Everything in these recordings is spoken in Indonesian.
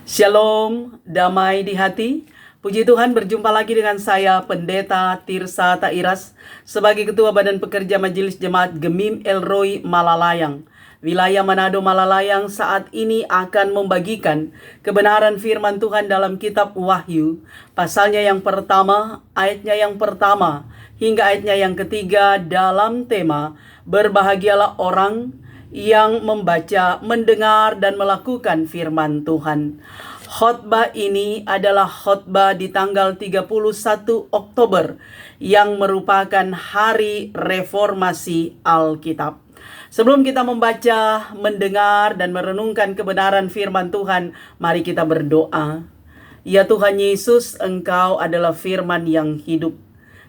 Shalom, damai di hati. Puji Tuhan, berjumpa lagi dengan saya, Pendeta Tirsa Tairas, sebagai Ketua Badan Pekerja Majelis Jemaat Gemim Elroy Malalayang. Wilayah Manado Malalayang saat ini akan membagikan kebenaran firman Tuhan dalam kitab Wahyu, pasalnya yang pertama, ayatnya yang pertama, hingga ayatnya yang ketiga dalam tema, berbahagialah orang yang membaca, mendengar, dan melakukan firman Tuhan. Khotbah ini adalah khotbah di tanggal 31 Oktober yang merupakan hari reformasi Alkitab. Sebelum kita membaca, mendengar, dan merenungkan kebenaran firman Tuhan, mari kita berdoa. Ya Tuhan Yesus, Engkau adalah firman yang hidup.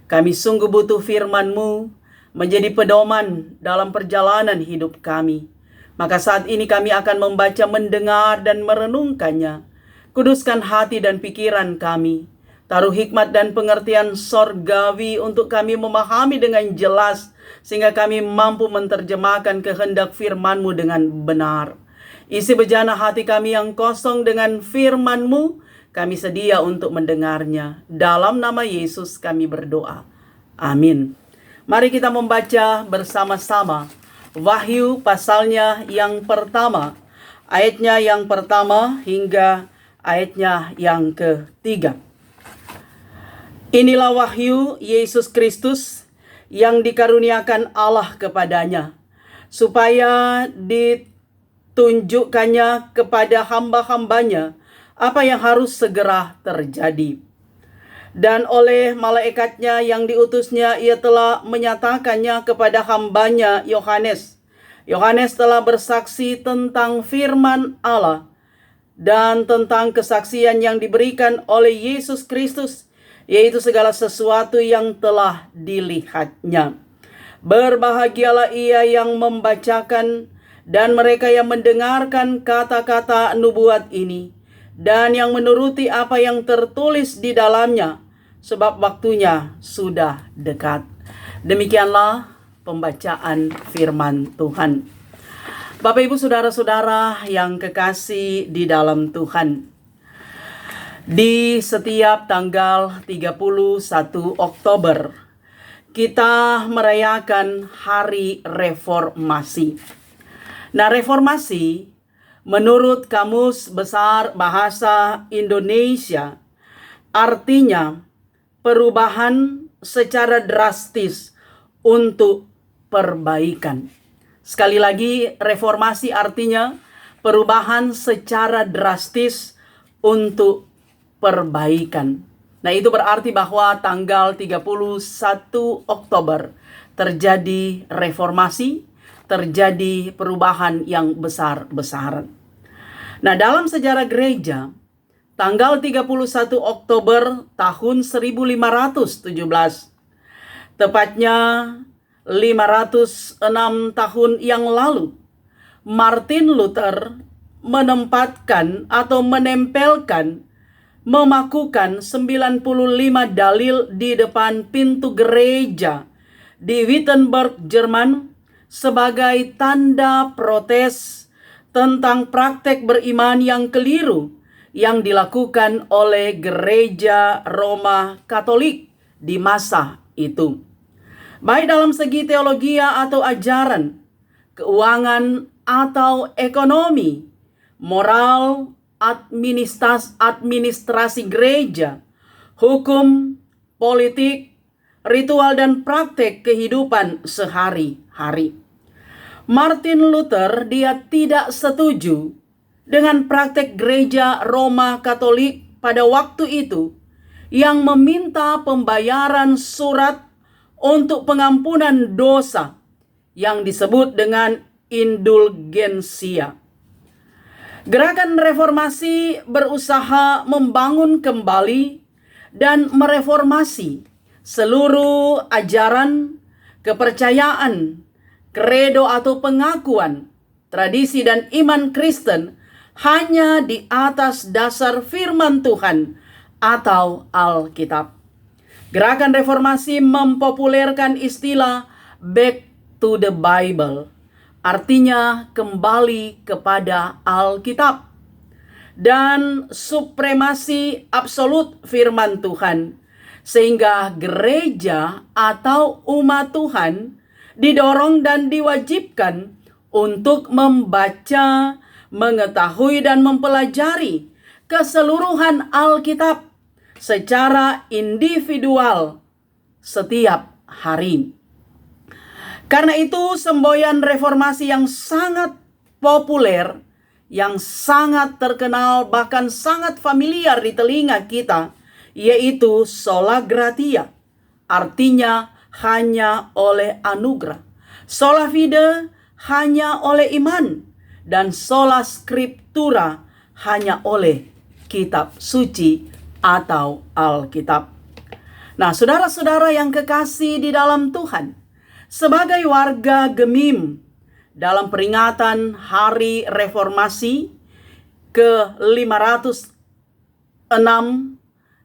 Kami sungguh butuh firman-Mu menjadi pedoman dalam perjalanan hidup kami. Maka saat ini kami akan membaca, mendengar, dan merenungkannya. Kuduskan hati dan pikiran kami. Taruh hikmat dan pengertian sorgawi untuk kami memahami dengan jelas, sehingga kami mampu menerjemahkan kehendak firman-Mu dengan benar. Isi bejana hati kami yang kosong dengan firman-Mu, kami sedia untuk mendengarnya. Dalam nama Yesus kami berdoa. Amin. Mari kita membaca bersama-sama Wahyu pasalnya yang pertama, ayatnya yang pertama hingga ayatnya yang ketiga. Inilah wahyu Yesus Kristus yang dikaruniakan Allah kepadanya, supaya ditunjukkannya kepada hamba-hambanya apa yang harus segera terjadi. Dan oleh malaikatnya yang diutusnya, ia telah menyatakannya kepada hambanya Yohanes. Yohanes telah bersaksi tentang firman Allah dan tentang kesaksian yang diberikan oleh Yesus Kristus, yaitu segala sesuatu yang telah dilihatnya. Berbahagialah ia yang membacakan dan mereka yang mendengarkan kata-kata nubuat ini, dan yang menuruti apa yang tertulis di dalamnya, sebab waktunya sudah dekat. Demikianlah pembacaan firman Tuhan. Bapak Ibu saudara-saudara yang kekasih di dalam Tuhan, di setiap tanggal 31 Oktober kita merayakan hari reformasi. Nah, reformasi menurut Kamus Besar Bahasa Indonesia artinya perubahan secara drastis untuk perbaikan. Sekali lagi, reformasi artinya perubahan secara drastis untuk perbaikan. Nah, itu berarti bahwa tanggal 31 Oktober terjadi reformasi, terjadi perubahan yang besar-besaran. Nah, dalam sejarah gereja, tanggal 31 Oktober tahun 1517, tepatnya 506 tahun yang lalu, Martin Luther menempatkan atau menempelkan, memakukan 95 dalil di depan pintu gereja di Wittenberg, Jerman, sebagai tanda protes tentang praktek beriman yang keliru yang dilakukan oleh gereja Roma Katolik di masa itu. Baik dalam segi teologi atau ajaran, keuangan atau ekonomi, moral, administrasi gereja, hukum, politik, ritual, dan praktek kehidupan sehari-hari. Martin Luther, dia tidak setuju dengan praktek gereja Roma Katolik pada waktu itu yang meminta pembayaran surat untuk pengampunan dosa yang disebut dengan indulgensia. Gerakan reformasi berusaha membangun kembali dan mereformasi seluruh ajaran, kepercayaan, kredo atau pengakuan, tradisi dan iman Kristen hanya di atas dasar firman Tuhan atau Alkitab. Gerakan reformasi mempopulerkan istilah back to the Bible, artinya kembali kepada Alkitab. dan supremasi absolut firman Tuhan, sehingga gereja atau umat Tuhan didorong dan diwajibkan untuk membaca, mengetahui dan mempelajari keseluruhan Alkitab secara individual setiap hari. Karena itu semboyan reformasi yang sangat populer, yang sangat terkenal, bahkan sangat familiar di telinga kita, yaitu sola gratia, artinya hanya oleh anugerah. Sola fide, hanya oleh iman. Dan sola scriptura, hanya oleh kitab suci atau Alkitab. Nah, saudara-saudara yang kekasih di dalam Tuhan, sebagai warga Gemim dalam peringatan Hari Reformasi ke-506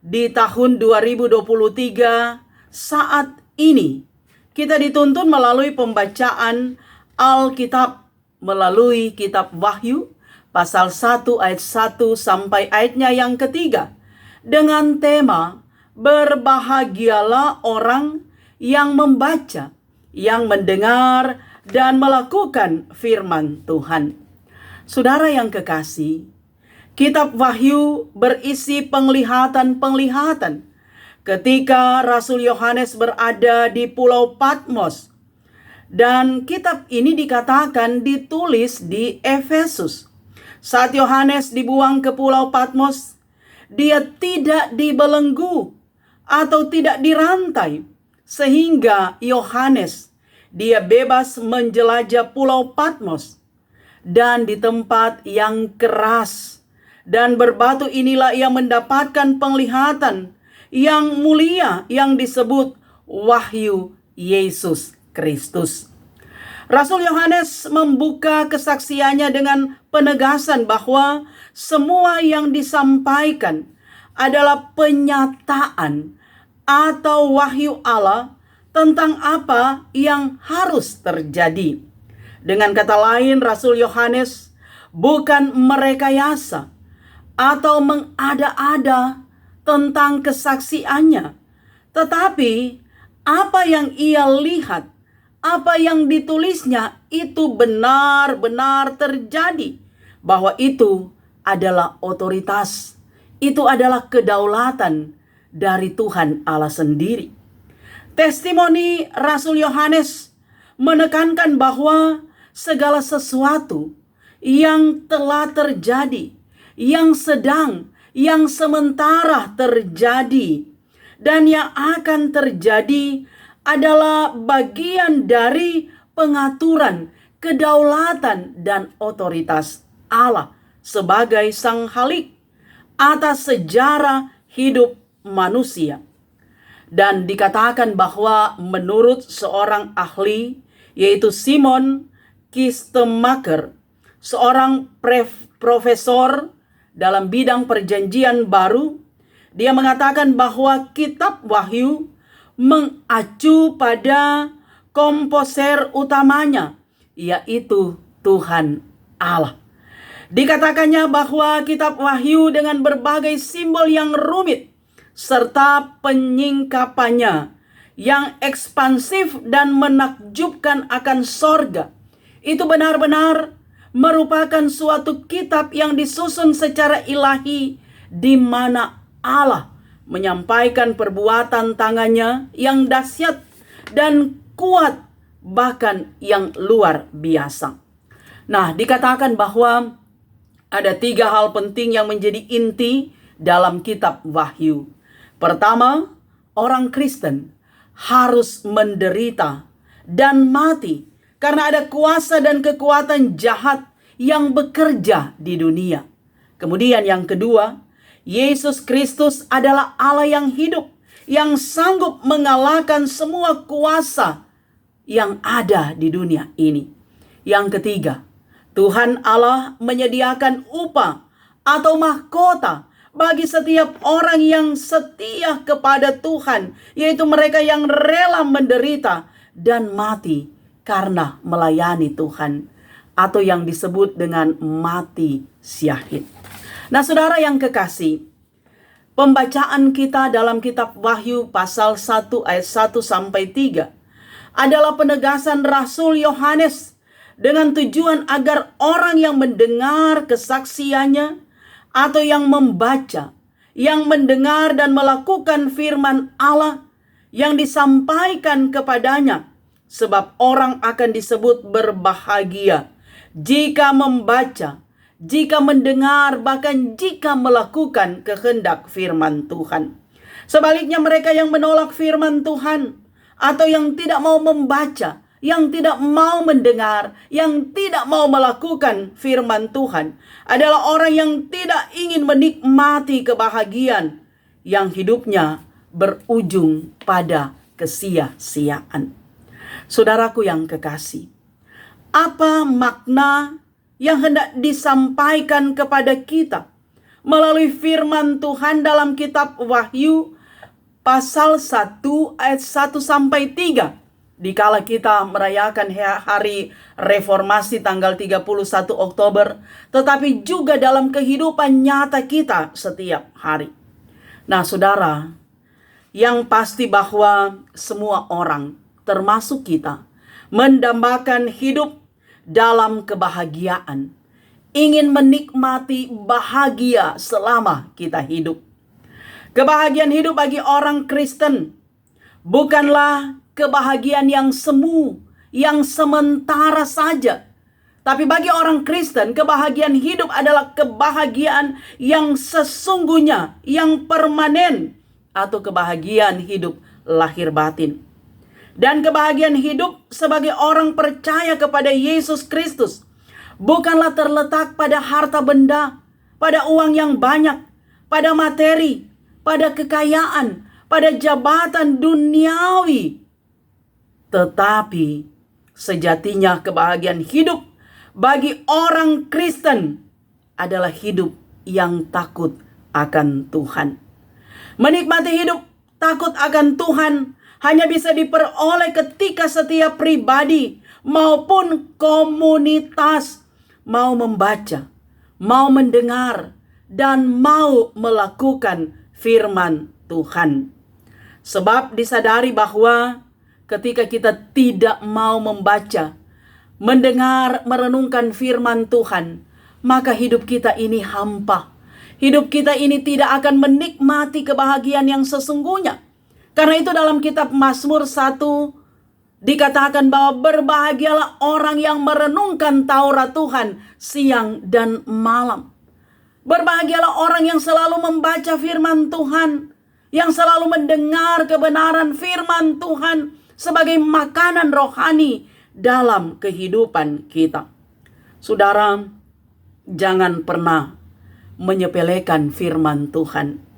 di tahun 2023, saat ini kita dituntun melalui pembacaan Alkitab melalui kitab Wahyu pasal 1 ayat 1 sampai ayatnya yang ketiga, dengan tema berbahagialah orang yang membaca, yang mendengar dan melakukan firman Tuhan. Saudara yang kekasih, kitab Wahyu berisi penglihatan-penglihatan ketika Rasul Yohanes berada di Pulau Patmos. Dan kitab ini dikatakan ditulis di Efesus. Saat Yohanes dibuang ke Pulau Patmos, dia tidak dibelenggu atau tidak dirantai, sehingga Yohanes dia bebas menjelajah Pulau Patmos. Dan di tempat yang keras dan berbatu inilah ia mendapatkan penglihatan yang mulia yang disebut Wahyu Yesus Kristus. Rasul Yohanes membuka kesaksiannya dengan penegasan bahwa semua yang disampaikan adalah penyataan atau wahyu Allah tentang apa yang harus terjadi. Dengan kata lain, Rasul Yohanes bukan merekayasa atau mengada-ada tentang kesaksiannya, tetapi apa yang ia lihat, apa yang ditulisnya itu benar-benar terjadi, bahwa itu adalah otoritas, itu adalah kedaulatan dari Tuhan Allah sendiri. Testimoni Rasul Yohanes menekankan bahwa segala sesuatu yang telah terjadi, yang sedang, yang sementara terjadi, dan yang akan terjadi adalah bagian dari pengaturan, kedaulatan, dan otoritas Allah sebagai Sang Khalik atas sejarah hidup manusia. Dan dikatakan bahwa menurut seorang ahli, yaitu Simon Kistemaker, seorang profesor dalam bidang perjanjian baru, dia mengatakan bahwa kitab Wahyu mengacu pada komposer utamanya, yaitu Tuhan Allah. Dikatakannya bahwa kitab Wahyu dengan berbagai simbol yang rumit serta penyingkapannya yang ekspansif dan menakjubkan akan sorga, itu benar-benar merupakan suatu kitab yang disusun secara ilahi, di mana Allah menyampaikan perbuatan tangannya yang dahsyat dan kuat, bahkan yang luar biasa. Nah, dikatakan bahwa ada 3 hal penting yang menjadi inti dalam kitab Wahyu. Pertama, orang Kristen harus menderita dan mati karena ada kuasa dan kekuatan jahat yang bekerja di dunia. Kemudian yang kedua, Yesus Kristus adalah Allah yang hidup, yang sanggup mengalahkan semua kuasa yang ada di dunia ini. Yang ketiga, Tuhan Allah menyediakan upah atau mahkota bagi setiap orang yang setia kepada Tuhan, yaitu mereka yang rela menderita dan mati karena melayani Tuhan, atau yang disebut dengan mati syahid. Nah, saudara yang kekasih, pembacaan kita dalam kitab Wahyu pasal 1 ayat 1 sampai 3 adalah penegasan Rasul Yohanes dengan tujuan agar orang yang mendengar kesaksiannya atau yang membaca, yang mendengar dan melakukan firman Allah yang disampaikan kepadanya, sebab orang akan disebut berbahagia jika membaca, jika mendengar, bahkan jika melakukan kehendak firman Tuhan. Sebaliknya mereka yang menolak firman Tuhan atau yang tidak mau membaca, yang tidak mau mendengar, yang tidak mau melakukan firman Tuhan adalah orang yang tidak ingin menikmati kebahagiaan yang hidupnya berujung pada kesia-siaan. Saudaraku yang kekasih, apa makna yang hendak disampaikan kepada kita melalui firman Tuhan dalam kitab Wahyu pasal 1 ayat 1 sampai 3 dikala kita merayakan hari reformasi tanggal 31 Oktober, tetapi juga dalam kehidupan nyata kita setiap hari. Nah, saudara, yang pasti bahwa semua orang termasuk kita mendambakan hidup dalam kebahagiaan, ingin menikmati bahagia selama kita hidup. Kebahagiaan hidup bagi orang Kristen bukanlah kebahagiaan yang semu, yang sementara saja. Tapi bagi orang Kristen, kebahagiaan hidup adalah kebahagiaan yang sesungguhnya, yang permanen, atau kebahagiaan hidup lahir batin. Dan kebahagiaan hidup sebagai orang percaya kepada Yesus Kristus bukanlah terletak pada harta benda, pada uang yang banyak, pada materi, pada kekayaan, pada jabatan duniawi. Tetapi sejatinya kebahagiaan hidup bagi orang Kristen adalah hidup yang takut akan Tuhan. Menikmati hidup takut akan Tuhan hanya bisa diperoleh ketika setiap pribadi maupun komunitas mau membaca, mau mendengar, dan mau melakukan firman Tuhan. Sebab disadari bahwa ketika kita tidak mau membaca, mendengar, merenungkan firman Tuhan, maka hidup kita ini hampa. Hidup kita ini tidak akan menikmati kebahagiaan yang sesungguhnya. Karena itu dalam kitab Mazmur 1 dikatakan bahwa berbahagialah orang yang merenungkan Taurat Tuhan siang dan malam. Berbahagialah orang yang selalu membaca firman Tuhan, yang selalu mendengar kebenaran firman Tuhan sebagai makanan rohani dalam kehidupan kita. Saudara, jangan pernah menyepelekan firman Tuhan.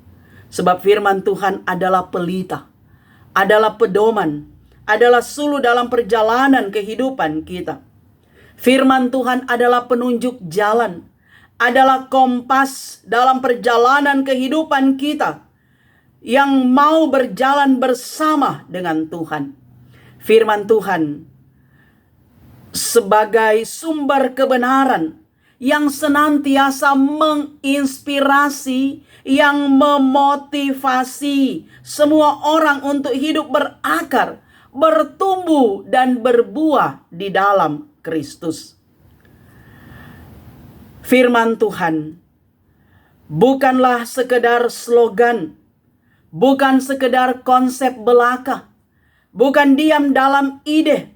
Sebab firman Tuhan adalah pelita, adalah pedoman, adalah suluh dalam perjalanan kehidupan kita. Firman Tuhan adalah penunjuk jalan, adalah kompas dalam perjalanan kehidupan kita yang mau berjalan bersama dengan Tuhan. Firman Tuhan sebagai sumber kebenaran yang senantiasa menginspirasi, yang memotivasi semua orang untuk hidup berakar, bertumbuh, dan berbuah di dalam Kristus. Firman Tuhan bukanlah sekedar slogan, bukan sekedar konsep belaka, bukan diam dalam ide,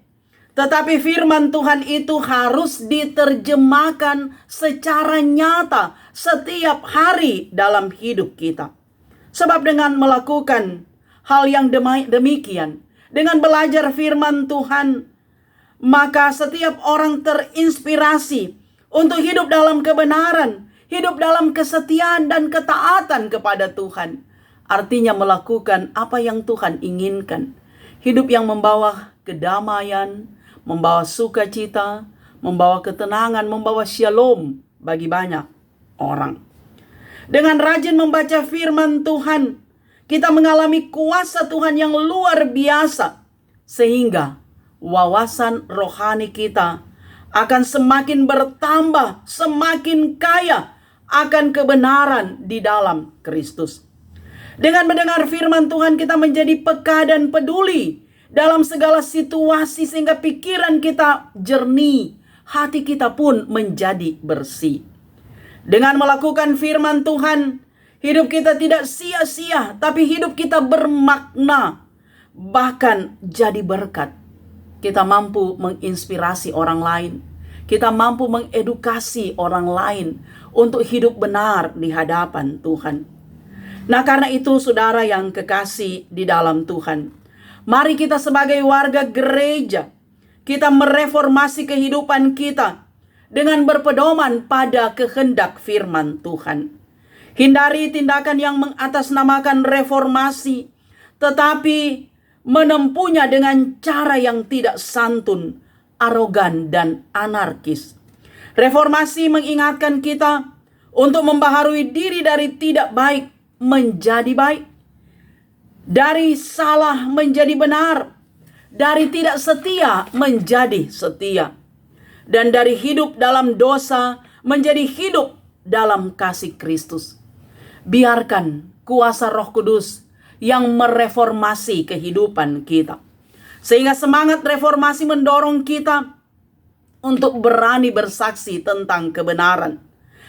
tetapi firman Tuhan itu harus diterjemahkan secara nyata setiap hari dalam hidup kita. Sebab dengan melakukan hal yang demikian, dengan belajar firman Tuhan, maka setiap orang terinspirasi untuk hidup dalam kebenaran, hidup dalam kesetiaan dan ketaatan kepada Tuhan. Artinya melakukan apa yang Tuhan inginkan. Hidup yang membawa kedamaian, membawa sukacita, membawa ketenangan, membawa shalom bagi banyak orang. Dengan rajin membaca firman Tuhan, kita mengalami kuasa Tuhan yang luar biasa. Sehingga wawasan rohani kita akan semakin bertambah, semakin kaya akan kebenaran di dalam Kristus. Dengan mendengar firman Tuhan, kita menjadi peka dan peduli dalam segala situasi sehingga pikiran kita jernih, hati kita pun menjadi bersih. Dengan melakukan firman Tuhan, hidup kita tidak sia-sia, tapi hidup kita bermakna, bahkan jadi berkat. Kita mampu menginspirasi orang lain. Kita mampu mengedukasi orang lain untuk hidup benar di hadapan Tuhan. Nah, karena itu saudara yang kekasih di dalam Tuhan, mari kita sebagai warga gereja, kita mereformasi kehidupan kita dengan berpedoman pada kehendak firman Tuhan. Hindari tindakan yang mengatasnamakan reformasi, tetapi menempuhnya dengan cara yang tidak santun, arogan, dan anarkis. Reformasi mengingatkan kita untuk membaharui diri dari tidak baik menjadi baik, dari salah menjadi benar, dari tidak setia menjadi setia, dan dari hidup dalam dosa menjadi hidup dalam kasih Kristus. Biarkan kuasa Roh Kudus yang mereformasi kehidupan kita, sehingga semangat reformasi mendorong kita untuk berani bersaksi tentang kebenaran.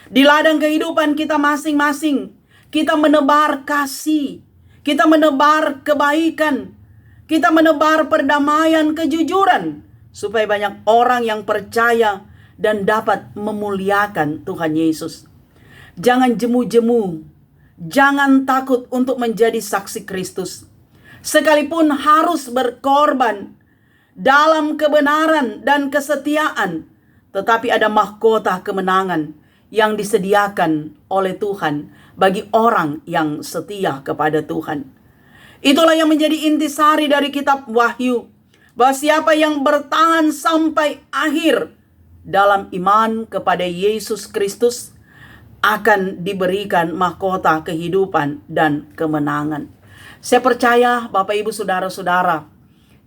Di ladang kehidupan kita masing-masing, kita menebar kasih, kita menebar kebaikan, kita menebar perdamaian, kejujuran, supaya banyak orang yang percaya dan dapat memuliakan Tuhan Yesus. Jangan jemu-jemu, jangan takut untuk menjadi saksi Kristus. Sekalipun harus berkorban dalam kebenaran dan kesetiaan, tetapi ada mahkota kemenangan yang disediakan oleh Tuhan bagi orang yang setia kepada Tuhan. Itulah yang menjadi intisari dari kitab Wahyu, bahwa siapa yang bertahan sampai akhir dalam iman kepada Yesus Kristus akan diberikan mahkota kehidupan dan kemenangan. Saya percaya Bapak Ibu Saudara-saudara,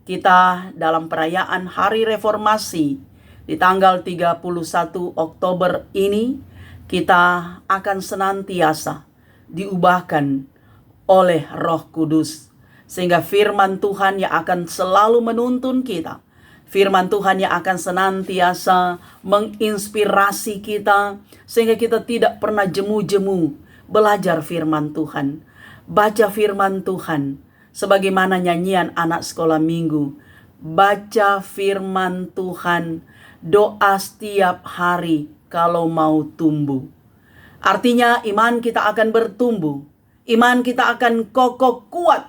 kita dalam perayaan Hari Reformasi di tanggal 31 Oktober ini, kita akan senantiasa diubahkan oleh Roh Kudus, sehingga firman Tuhan yang akan selalu menuntun kita, firman Tuhan yang akan senantiasa menginspirasi kita, sehingga kita tidak pernah jemu-jemu belajar firman Tuhan, baca firman Tuhan, sebagaimana nyanyian anak sekolah minggu, baca firman Tuhan, doa setiap hari kalau mau tumbuh. Artinya iman kita akan bertumbuh, iman kita akan kokoh kuat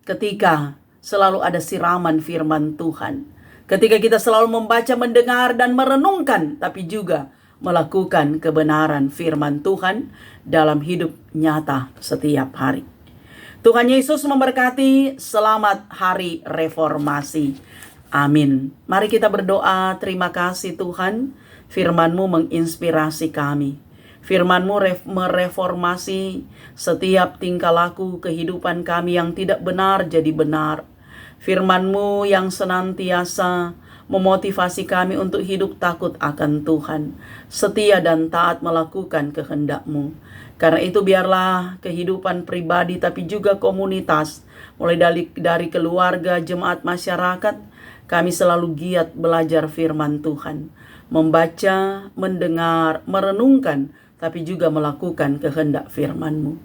ketika selalu ada siraman firman Tuhan. Ketika kita selalu membaca, mendengar, dan merenungkan, tapi juga melakukan kebenaran firman Tuhan dalam hidup nyata setiap hari. Tuhan Yesus memberkati. Selamat Hari Reformasi. Amin. Mari kita berdoa. Terima kasih Tuhan, firman-Mu menginspirasi kami. Firman-Mu mereformasi setiap tingkah laku kehidupan kami yang tidak benar jadi benar. Firman-Mu yang senantiasa memotivasi kami untuk hidup takut akan Tuhan, setia dan taat melakukan kehendak-Mu. Karena itu biarlah kehidupan pribadi tapi juga komunitas, mulai dari keluarga, jemaat, masyarakat, kami selalu giat belajar firman Tuhan, membaca, mendengar, merenungkan, tapi juga melakukan kehendak firman-Mu.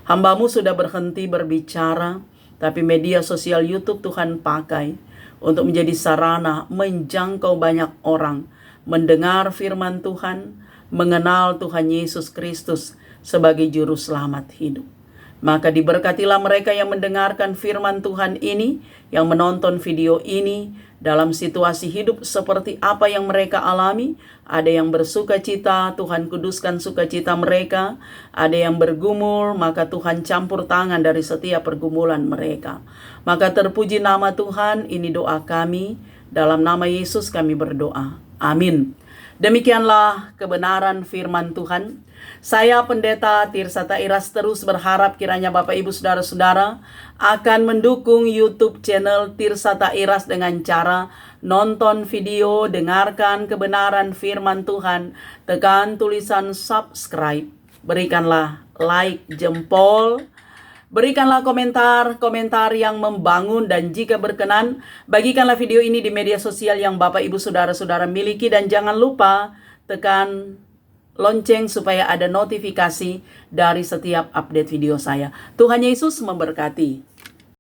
Hamba-Mu sudah berhenti berbicara, tapi media sosial YouTube Tuhan pakai untuk menjadi sarana menjangkau banyak orang, mendengar firman Tuhan, mengenal Tuhan Yesus Kristus sebagai juru selamat hidup. Maka diberkatilah mereka yang mendengarkan firman Tuhan ini, yang menonton video ini, dalam situasi hidup seperti apa yang mereka alami. Ada yang bersuka cita, Tuhan kuduskan sukacita mereka. Ada yang bergumul, maka Tuhan campur tangan dari setiap pergumulan mereka. Maka terpuji nama Tuhan. Ini doa kami, dalam nama Yesus kami berdoa. Amin. Demikianlah kebenaran firman Tuhan. Saya Pendeta Tirsa Tairas terus berharap kiranya Bapak Ibu Saudara-saudara akan mendukung YouTube channel Tirsa Tairas dengan cara nonton video, dengarkan kebenaran firman Tuhan, tekan tulisan subscribe. berikanlah like, jempol, berikanlah komentar yang membangun, dan jika berkenan, bagikanlah video ini di media sosial yang Bapak Ibu Saudara-saudara miliki, dan jangan lupa tekan lonceng supaya ada notifikasi dari setiap update video saya. Tuhan Yesus memberkati.